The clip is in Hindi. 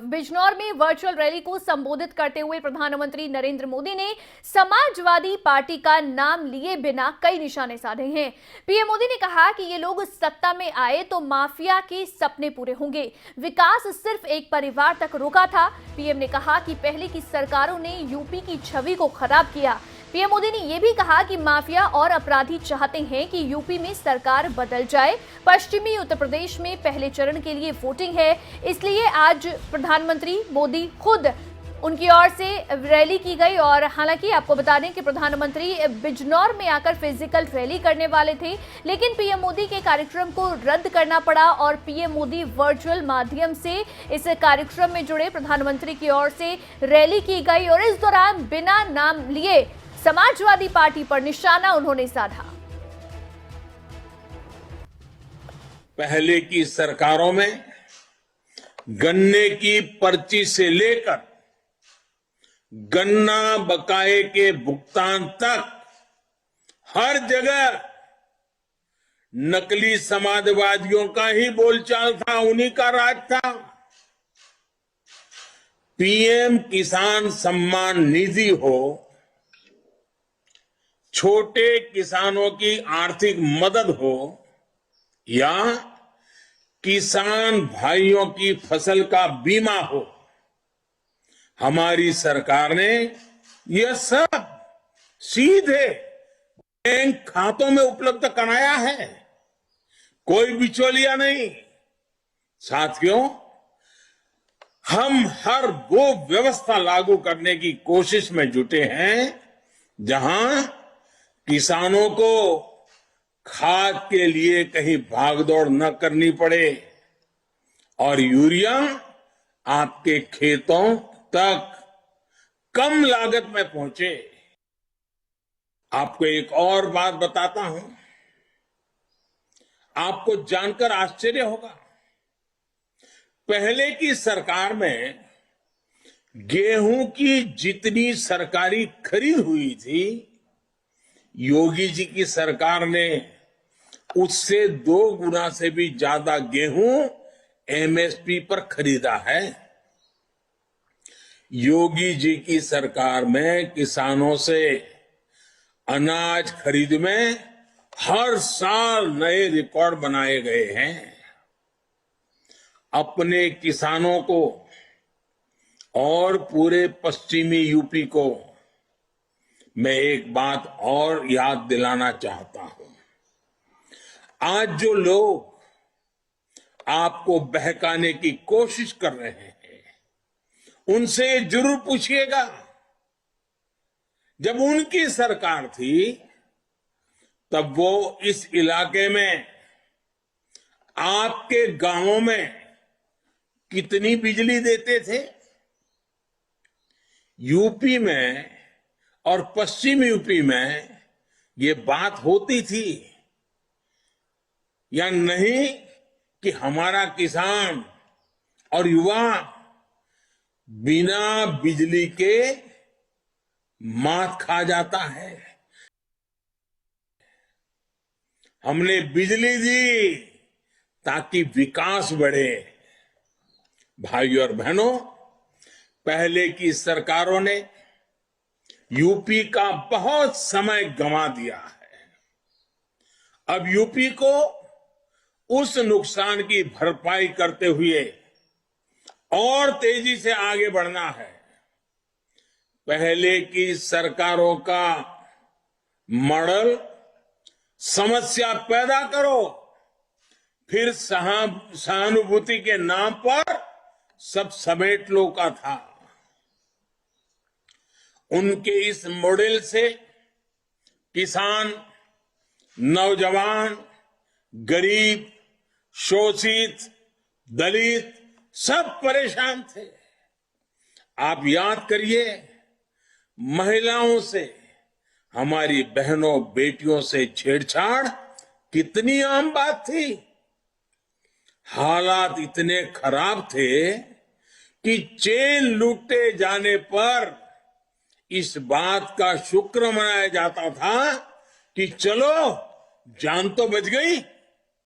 बिजनौर में वर्चुअल रैली को संबोधित करते हुए प्रधानमंत्री नरेंद्र मोदी ने समाजवादी पार्टी का नाम लिए बिना कई निशाने साधे हैं। पीएम मोदी ने कहा कि ये लोग सत्ता में आए तो माफिया के सपने पूरे होंगे, विकास सिर्फ एक परिवार तक रुका था। पीएम ने कहा कि पहले की सरकारों ने यूपी की छवि को खराब किया। पीएम मोदी ने यह भी कहा कि माफिया और अपराधी चाहते हैं कि यूपी में सरकार बदल जाए। पश्चिमी उत्तर प्रदेश में पहले चरण के लिए वोटिंग है, इसलिए आज प्रधानमंत्री मोदी खुद उनकी ओर से रैली की गई। और हालांकि आपको बता दें कि प्रधानमंत्री बिजनौर में आकर फिजिकल रैली करने वाले थे, लेकिन पीएम मोदी के कार्यक्रम को रद्द करना पड़ा और पीएम मोदी वर्चुअल माध्यम से इस कार्यक्रम में जुड़े। प्रधानमंत्री की ओर से रैली की गई और इस दौरान बिना नाम लिए समाजवादी पार्टी पर निशाना उन्होंने साधा। पहले की सरकारों में गन्ने की पर्ची से लेकर गन्ना बकाये के भुगतान तक हर जगह नकली समाजवादियों का ही बोलचाल था, उन्हीं का राज था। पीएम किसान सम्मान निधि हो, छोटे किसानों की आर्थिक मदद हो या किसान भाइयों की फसल का बीमा हो, हमारी सरकार ने यह सब सीधे बैंक खातों में उपलब्ध कराया है, कोई बिचौलिया नहीं। साथियों, हम हर वो व्यवस्था लागू करने की कोशिश में जुटे हैं जहां किसानों को खाद के लिए कहीं भागदौड़ न करनी पड़े और यूरिया आपके खेतों तक कम लागत में पहुंचे। आपको एक और बात बताता हूं, आपको जानकर आश्चर्य होगा। पहले की सरकार में गेहूं की जितनी सरकारी खरीद हुई थी, योगी जी की सरकार ने उससे 2 गुना से भी ज्यादा गेहूं एमएसपी पर खरीदा है। योगी जी की सरकार में किसानों से अनाज खरीद में हर साल नए रिकॉर्ड बनाए गए हैं। अपने किसानों को और पूरे पश्चिमी यूपी को मैं एक बात और याद दिलाना चाहता हूं। आज जो लोग आपको बहकाने की कोशिश कर रहे हैं, उनसे जरूर पूछिएगा, जब उनकी सरकार थी तब वो इस इलाके में आपके गांवों में कितनी बिजली देते थे? यूपी में और पश्चिम यूपी में ये बात होती थी या नहीं कि हमारा किसान और युवा बिना बिजली के मात खा जाता है? हमने बिजली दी ताकि विकास बढ़े। भाइयों और बहनों, पहले की सरकारों ने यूपी का बहुत समय गंवा दिया है। अब यूपी को उस नुकसान की भरपाई करते हुए और तेजी से आगे बढ़ना है। पहले की सरकारों का मॉडल समस्या पैदा करो, फिर सहानुभूति के नाम पर सब समेट लो का था। उनके इस मॉडल से किसान, नौजवान, गरीब, शोषित, दलित सब परेशान थे। आप याद करिए, महिलाओं से, हमारी बहनों बेटियों से छेड़छाड़ कितनी आम बात थी। हालात इतने खराब थे कि चेन लूटे जाने पर इस बात का शुक्र मनाया जाता था कि चलो जान तो बच गई।